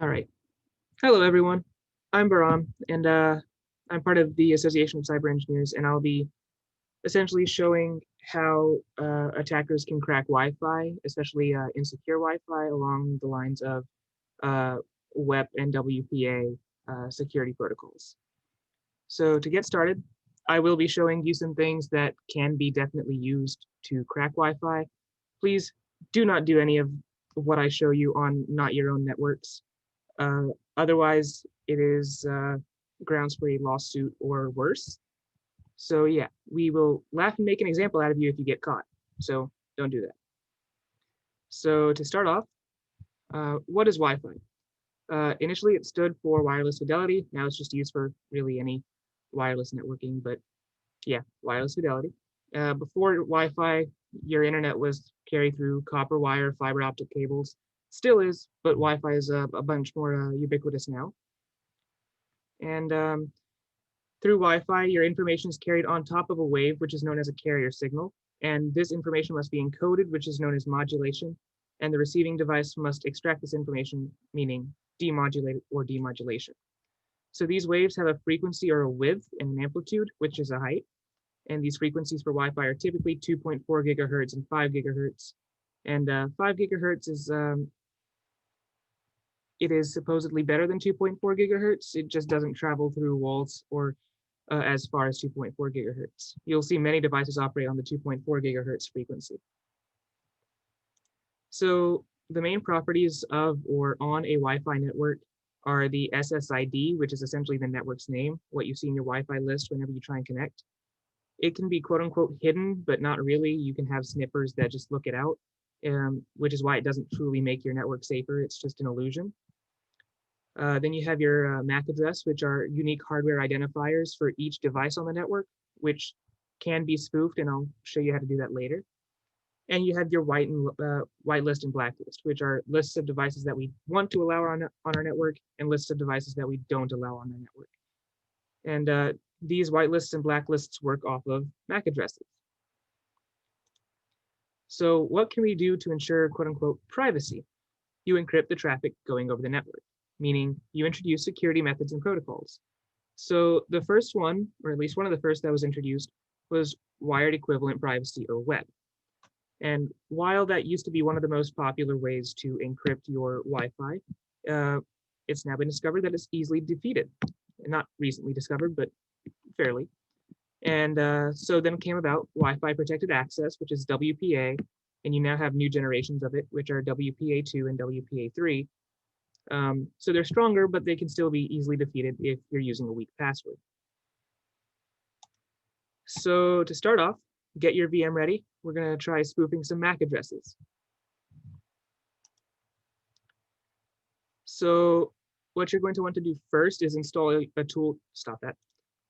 All right. Hello, everyone. I'm Baram, and I'm part of the Association of Cyber Engineers, and I'll be essentially showing how attackers can crack Wi-Fi, especially insecure Wi-Fi, along the lines of uh, WEP and WPA security protocols. So to get started, I will be showing you some things that can be definitely used to crack Wi-Fi. Please do not do any of what I show you on not your own networks. Uh, Otherwise, it is grounds for a lawsuit or worse. So yeah, we will laugh and make an example out of you if you get caught. So don't do that. So to start off, what is Wi-Fi? Initially, it stood for wireless fidelity. Now it's just used for really any wireless networking, but yeah, wireless fidelity. Before Wi-Fi, your internet was carried through copper wire, fiber optic cables. Still is, but Wi-Fi is a bunch more ubiquitous now. And through Wi-Fi, your information is carried on top of a wave, which is known as a carrier signal. And this information must be encoded, which is known as modulation. And the receiving device must extract this information, meaning demodulate or demodulation. So these waves have a frequency or a width and an amplitude, which is a height. And these frequencies for Wi-Fi are typically 2.4 gigahertz and 5 gigahertz. And 5 gigahertz is it is supposedly better than 2.4 gigahertz. It just doesn't travel through walls or as far as 2.4 gigahertz. You'll see many devices operate on the 2.4 gigahertz frequency. So the main properties of or on a Wi-Fi network are the SSID, which is essentially the network's name, what you see in your Wi-Fi list whenever you try and connect. It can be quote unquote hidden, but not really. You can have snippers that just look it out, which is why it doesn't truly make your network safer. It's just an illusion. Then you have your MAC address, which are unique hardware identifiers for each device on the network, which can be spoofed, and I'll show you how to do that later. And you have your whitelist and blacklist, which are lists of devices that we want to allow on our network and lists of devices that we don't allow on the network. And these whitelists and blacklists work off of MAC addresses. So what can we do to ensure quote unquote privacy? You encrypt the traffic going over the network, meaning you introduce security methods and protocols. So the first one, or at least one of the first that was introduced, was wired equivalent privacy, or WEP. And while that used to be one of the most popular ways to encrypt your Wi-Fi, it's now been discovered that it's easily defeated. Not recently discovered, but fairly. And so then came about Wi-Fi protected access, which is WPA, and you now have new generations of it, which are WPA2 and WPA3. So they're stronger, but they can still be easily defeated if you're using a weak password. So to start off, get your VM ready. We're going to try spoofing some MAC addresses. So what you're going to want to do first is install a tool. Stop that.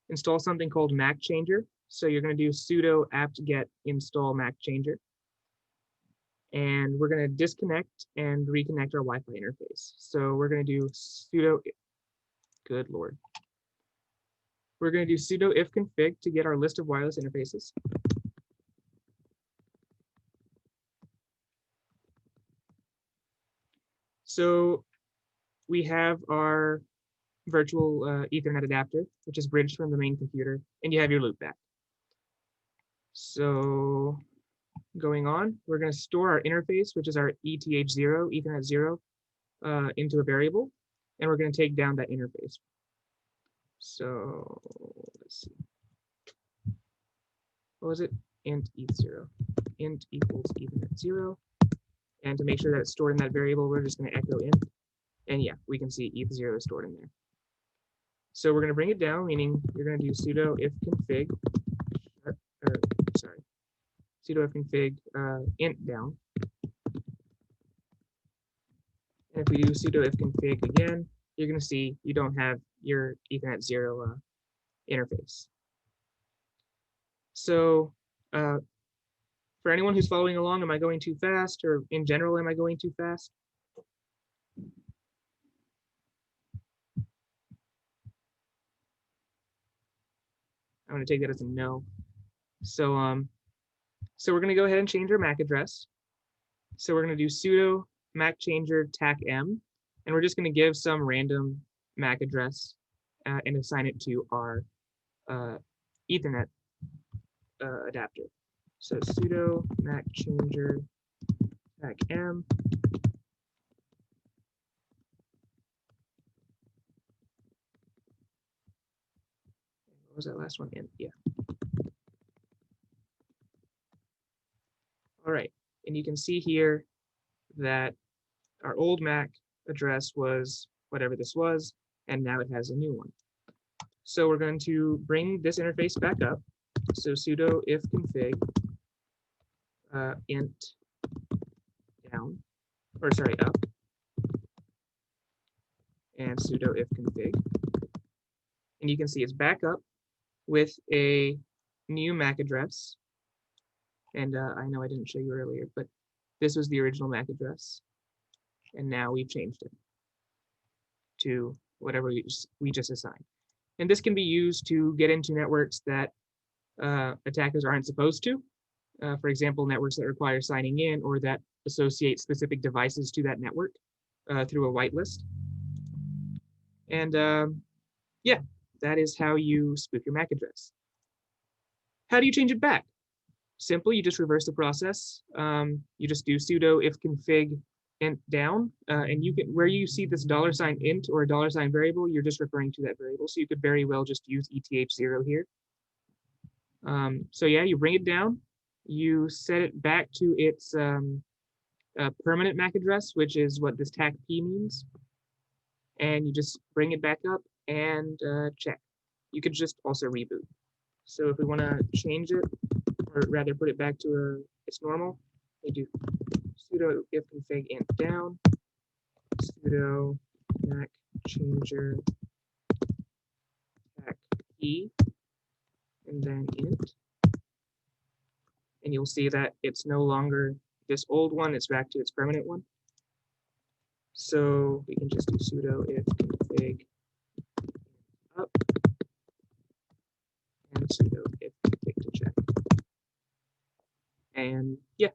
Install something called MAC Changer. So you're going to do sudo apt-get install MAC Changer. And we're going to disconnect and reconnect our Wi-Fi interface. So we're going to do sudo, good Lord. We're going to do sudo ifconfig to get our list of wireless interfaces. So we have our virtual Ethernet adapter, which is bridged from the main computer, and you have your loopback. So going on, we're going to store our interface, which is our ETH0, Ethernet 0, into a variable, and we're going to take down that interface. So let's see. What was it? Int ETH0. Int equals Ethernet 0. And to make sure that it's stored in that variable, we're just going to echo int. And yeah, we can see ETH0 is stored in there. So we're going to bring it down, meaning you're going to do sudo ifconfig, sudo ifconfig int down. And if we do sudo ifconfig again, you're going to see you don't have your Ethernet 0 interface. So for anyone who's following along, am I going too fast? Or in general, am I going too fast? I'm going to take that as a no. So we're going to go ahead and change our MAC address. So we're going to do sudo MAC changer tac m, And we're just going to give some random MAC address and assign it to our Ethernet adapter. So sudo MAC changer pack M. What was that last one? In? Yeah. All right. And you can see here that our old MAC address was whatever this was, and now it has a new one. So we're going to bring this interface back up. So sudo if config int down, or sorry, up, and sudo if config. And you can see it's back up with a new MAC address. And I know I didn't show you earlier, but this was the original MAC address. And now we've changed it to whatever we just assigned. And this can be used to get into networks that attackers aren't supposed to. For example, networks that require signing in or that associate specific devices to that network through a whitelist. And yeah, that is how you spoof your MAC address. How do you change it back? Simple, you just reverse the process. You just do sudo if config int down, and you can, where you see this $ int or a $ variable, you're just referring to that variable. So you could very well just use ETH0 here. So yeah, you bring it down, you set it back to its permanent MAC address, which is what this TAC P means. And you just bring it back up and check. You could just also reboot. So if we want to change it, or rather put it back to its normal, we do sudo if config int down, sudo mac changer pack P, and then int. And you'll see that it's no longer this old one, it's back to its permanent one. So we can just do sudo if config up and sudo if config to check. And yeah,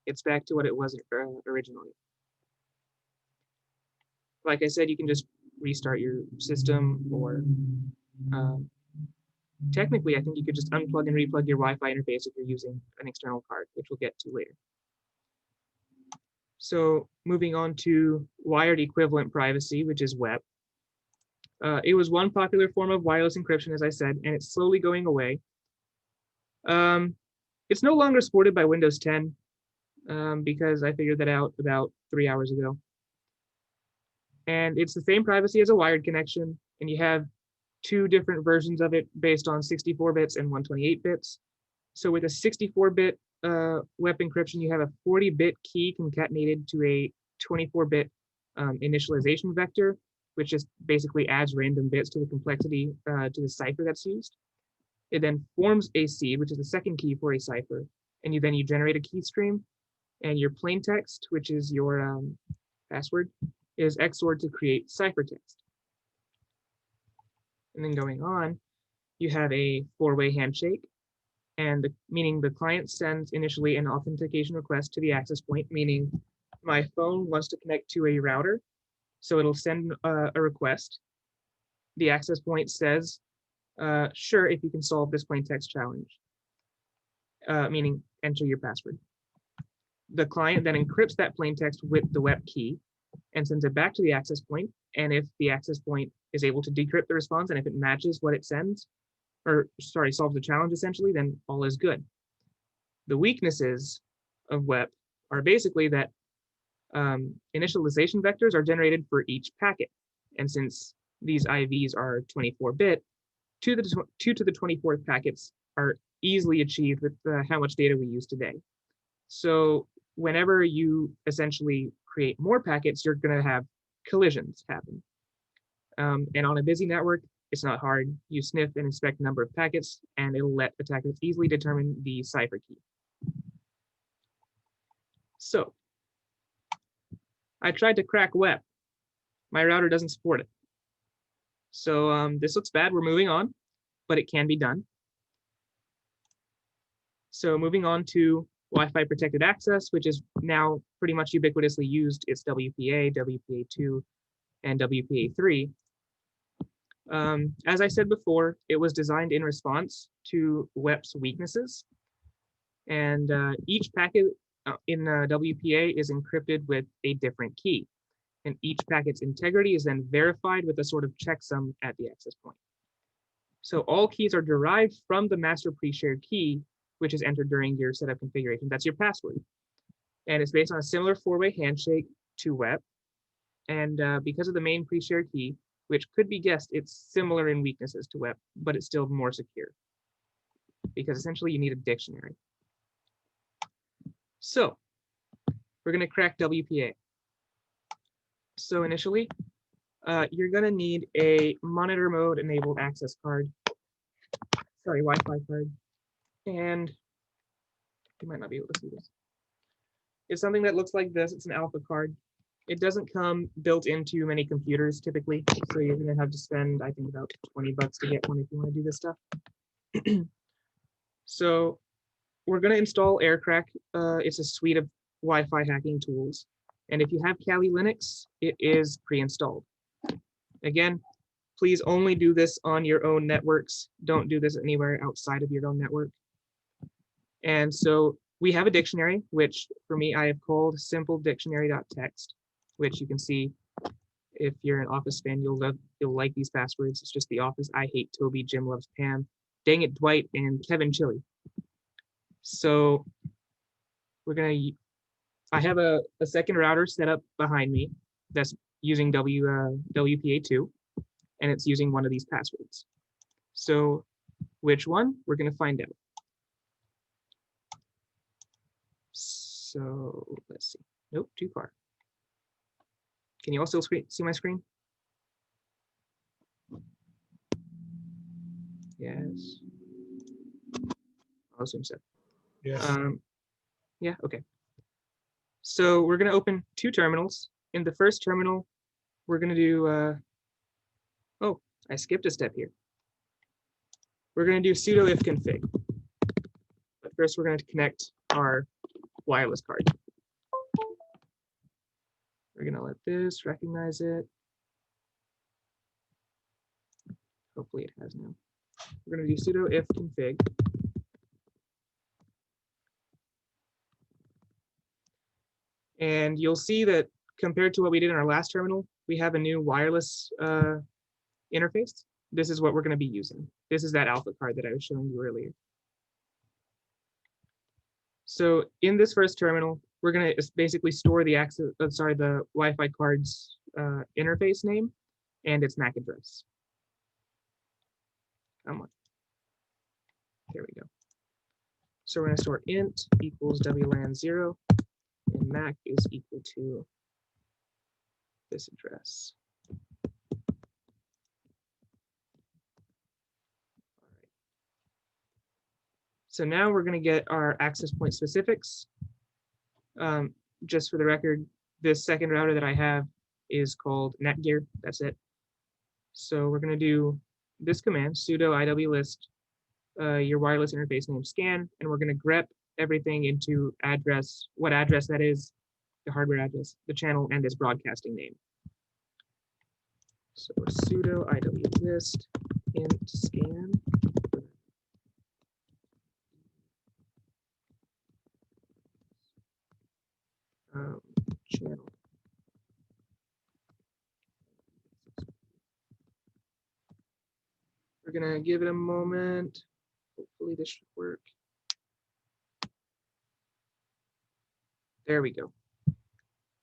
it's back to what it was originally. Like I said, you can just restart your system, or technically, I think you could just unplug and replug your Wi-Fi interface if you're using an external card, which we'll get to later. So moving on to wired equivalent privacy, which is WEP. It was one popular form of wireless encryption, as I said, and it's slowly going away. It's no longer supported by Windows 10 because I figured that out about 3 hours ago. And it's the same privacy as a wired connection, and you have two different versions of it based on 64 bits and 128 bits. So with a 64-bit WEP encryption, you have a 40-bit key concatenated to a 24-bit initialization vector, which just basically adds random bits to the complexity to the cipher that's used. It then forms a seed, which is the second key for a cipher, and you generate a key stream, and your plain text, which is your password, is XORed to create ciphertext. And then going on, you have a four-way handshake, and meaning the client sends initially an authentication request to the access point, meaning my phone wants to connect to a router, so it'll send a request. The access point says, sure, if you can solve this plain text challenge, meaning enter your password. The client then encrypts that plain text with the WEP key and sends it back to the access point. And if the access point is able to decrypt the response, and if it matches what it sends, or sorry, solves the challenge essentially, then all is good. The weaknesses of WEP are basically that initialization vectors are generated for each packet. And since these IVs are 24-bit, 2 to the 24th packets are easily achieved with how much data we use today. So whenever you essentially create more packets, you're going to have collisions happen. And on a busy network, it's not hard. You sniff and inspect a number of packets, and it'll let attackers easily determine the cipher key. So I tried to crack WEP. My router doesn't support it. So this looks bad. We're moving on, but it can be done. So moving on to Wi-Fi protected access, which is now pretty much ubiquitously used. It's WPA, WPA2, and WPA3. As I said before, it was designed in response to WEP's weaknesses, and each packet in WPA is encrypted with a different key, and each packet's integrity is then verified with a sort of checksum at the access point. So all keys are derived from the master pre-shared key, which is entered during your setup configuration. That's your password. And it's based on a similar four-way handshake to WEP. And because of the main pre-shared key, which could be guessed, it's similar in weaknesses to WEP, but it's still more secure because essentially you need a dictionary. So we're going to crack WPA. So initially, you're going to need a monitor mode enabled access card. Sorry, Wi-Fi card. And you might not be able to see this. It's something that looks like this. It's an alpha card. It doesn't come built into many computers typically, so you're going to have to spend, I think, about $20 to get one if you want to do this stuff. So we're going to install AirCrack. It's a suite of Wi-Fi hacking tools. And if you have Kali Linux, it is pre-installed. Again, please only do this on your own networks. Don't do this anywhere outside of your own network. And so we have a dictionary, which for me, I have called simpledictionary.txt, which you can see if you're an Office fan, you'll like these passwords. It's just the Office. I hate Toby, Jim loves Pam, dang it, Dwight, and Kevin Chili. So we're gonna, I have a second router set up behind me that's using WPA2, and it's using one of these passwords. So which one? We're gonna find out. So let's see. Nope, too far. Can you also see my screen? Yes. I'll assume so. Yes. Yeah, okay. So we're going to open two terminals. In the first terminal, we're going to do, oh, I skipped a step here. We're going to do sudo ifconfig. But first, we're going to connect our wireless card. We're going to let this recognize it. Hopefully it has now. We're going to do sudo ifconfig. And you'll see that compared to what we did in our last terminal, we have a new wireless interface. This is what we're going to be using. This is that alpha card that I was showing you earlier. So in this first terminal, we're going to basically store the the Wi-Fi card's interface name and its MAC address. Come on. There we go. So we're going to store int equals WLAN 0, and MAC is equal to this address. So now we're going to get our access point specifics. Just for the record, this second router that I have is called Netgear. That's it. So we're going to do this command, sudo iwlist your wireless interface name scan, and we're going to grep everything into address, what address that is, the hardware address, the channel, and its broadcasting name. So sudo iwlist int scan. Channel. We're gonna give it a moment. Hopefully this should work. There we go.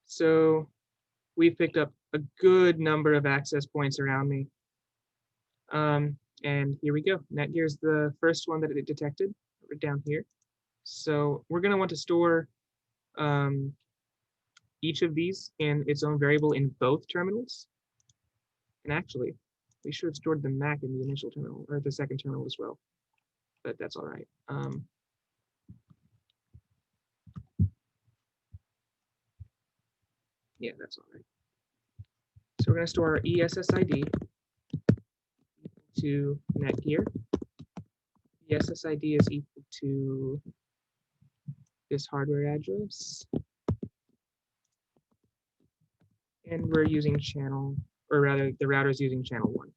So we've picked up a good number of access points around me. And here we go. Netgear is the first one that it detected right down here. So we're gonna want to store each of these in its own variable in both terminals. And actually, we should have stored the MAC in the initial terminal, or the second terminal as well, but that's all right. Yeah, that's all right. So we're going to store our ESSID to Netgear. ESSID is equal to this hardware address. And we're using channel or rather the router is using channel 1.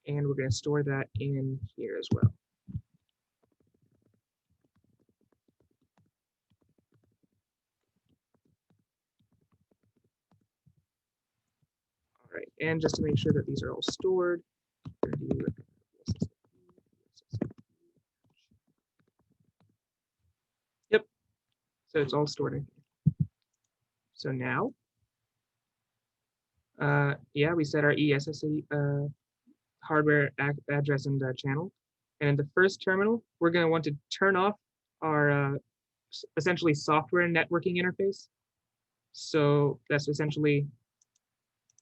And we're going to store that in here as well. All right, and just to make sure that these are all stored, we're going to do yep. So it's all stored in here. So now, yeah, we set our ESSA hardware address and channel. And in the first terminal, we're going to want to turn off our essentially software networking interface. So that's essentially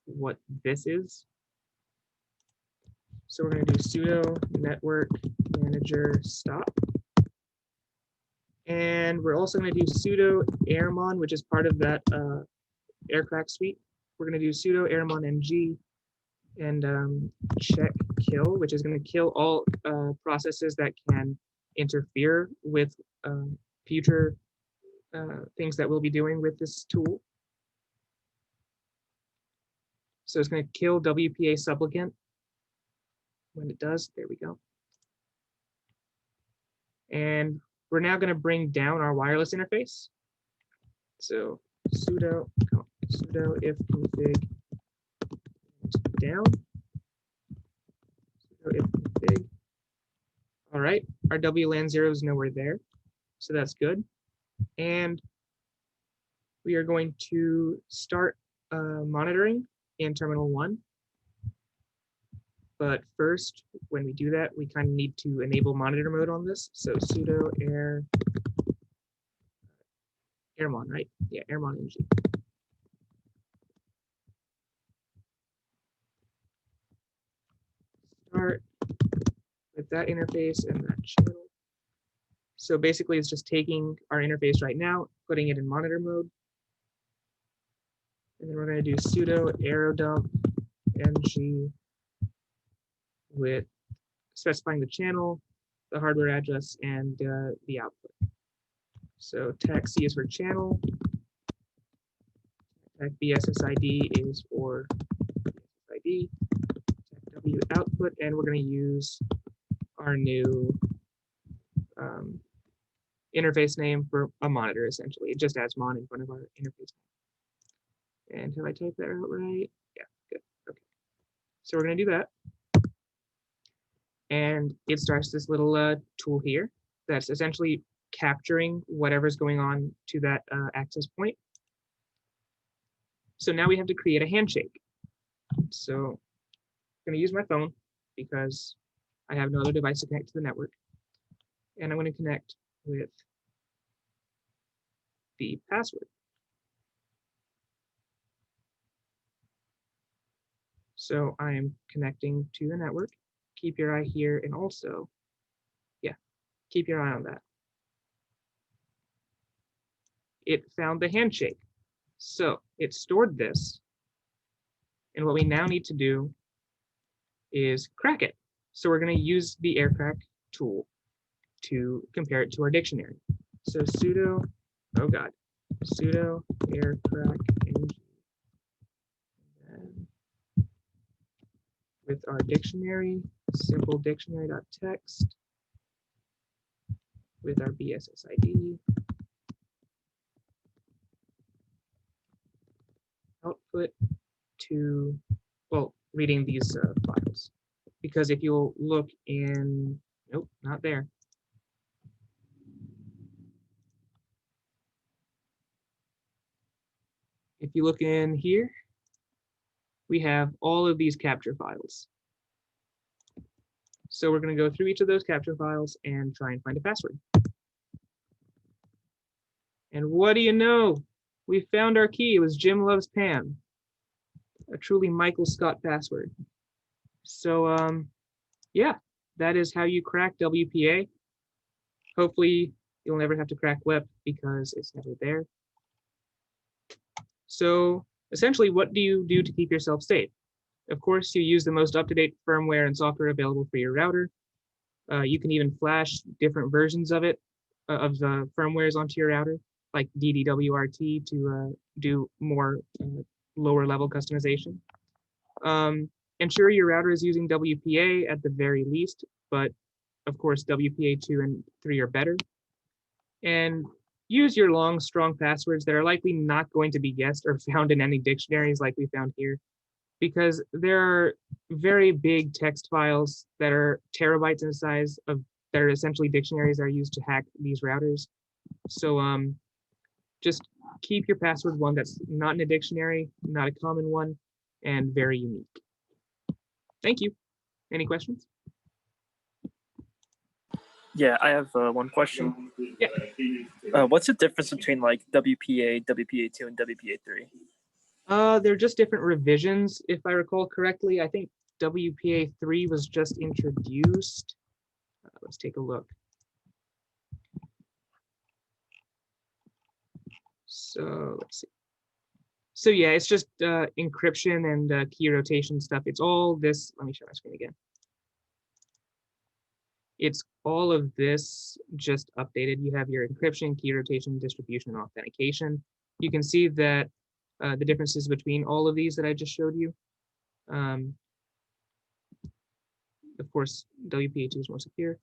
what this is. So we're going to do sudo network manager stop. And we're also going to do sudo airmon, which is part of that aircrack suite. We're going to do sudo airmon ng and check kill, which is going to kill all processes that can interfere with future things that we'll be doing with this tool. So it's going to kill WPA supplicant. When it does, there we go. And we're now going to bring down our wireless interface. So sudo if config down. Sudo if config. All right, our WLAN 0 is nowhere there, so that's good. And we are going to start monitoring in terminal 1. But first, when we do that, we kind of need to enable monitor mode on this. So sudo airmon, right? Yeah, airmon ng. Start with that interface and that channel. So basically, it's just taking our interface right now, putting it in monitor mode. And then we're going to do sudo aerodump ng with specifying the channel, the hardware address, and the output. So tag C is for channel, tag BSSID is for BSSID, tag W output, and we're going to use our new interface name for a monitor, essentially. It just adds mon in front of our interface name. And have I typed that out right? Yeah, good. Okay. So we're going to do that. And it starts this little tool here that's essentially capturing whatever's going on to that access point. So now we have to create a handshake. So I'm going to use my phone because I have no other device to connect to the network. And I'm going to connect with the password. So I am connecting to the network. Keep your eye here, and also, yeah, keep your eye on that. It found the handshake. So it stored this. And what we now need to do is crack it. So we're going to use the aircrack tool to compare it to our dictionary. So sudo, oh God, sudo aircrack ng. With our dictionary, simple dictionary.txt, with our BSSID, output to, well, reading these files. Because if you'll look in, nope, not there. If you look in here, we have all of these capture files. So we're going to go through each of those capture files and try and find a password. And what do you know? We found our key. It was Jim Loves Pam. A truly Michael Scott password. So yeah, that is how you crack WPA. Hopefully you'll never have to crack WEP because it's never there. So essentially, what do you do to keep yourself safe? Of course, you use the most up-to-date firmware and software available for your router. You can even flash different versions of it, of the firmwares onto your router, like DDWRT to do more lower level customization. Ensure your router is using WPA at the very least, but of course WPA 2 and 3 are better. And use your long, strong passwords that are likely not going to be guessed or found in any dictionaries like we found here, because there are very big text files that are terabytes in size that are essentially dictionaries that are used to hack these routers. So just keep your password one that's not in a dictionary, not a common one, and very unique. Thank you. Any questions? Yeah, I have one question. Yeah. What's the difference between like WPA, WPA2, and WPA3? They're just different revisions, if I recall correctly. I think WPA 3 was just introduced. Let's take a look. So let's see. So yeah, it's just encryption and key rotation stuff. It's all this. Let me share my screen again. It's all of this just updated. You have your encryption, key rotation, distribution, and authentication. You can see that the differences between all of these that I just showed you. Of course, WPA2 is more secure.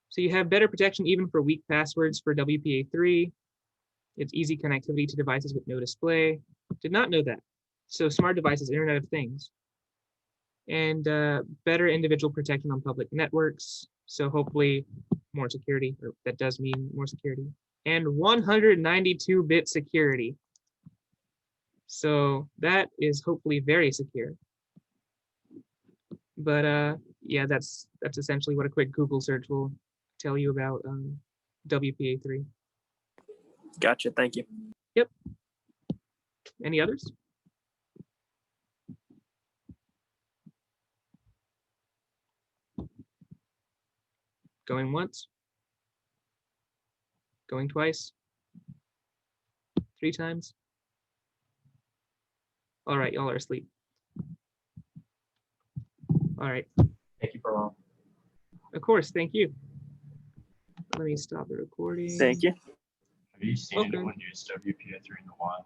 So you have better protection even for weak passwords for WPA3. It's easy connectivity to devices with no display. Did not know that. So smart devices, Internet of Things. And better individual protection on public networks. So hopefully more security, or that does mean more security. And 192-bit security. So that is hopefully very secure. But yeah, that's essentially what a quick Google search will tell you about WPA3. Gotcha, thank you. Yep. Any others? Going once? Going twice? 3 times? All right, y'all are asleep. All right. Thank you, Baram. Of course, thank you. Let me stop the recording. Thank you. Have you seen Okay. anyone use WPA3 in the wild?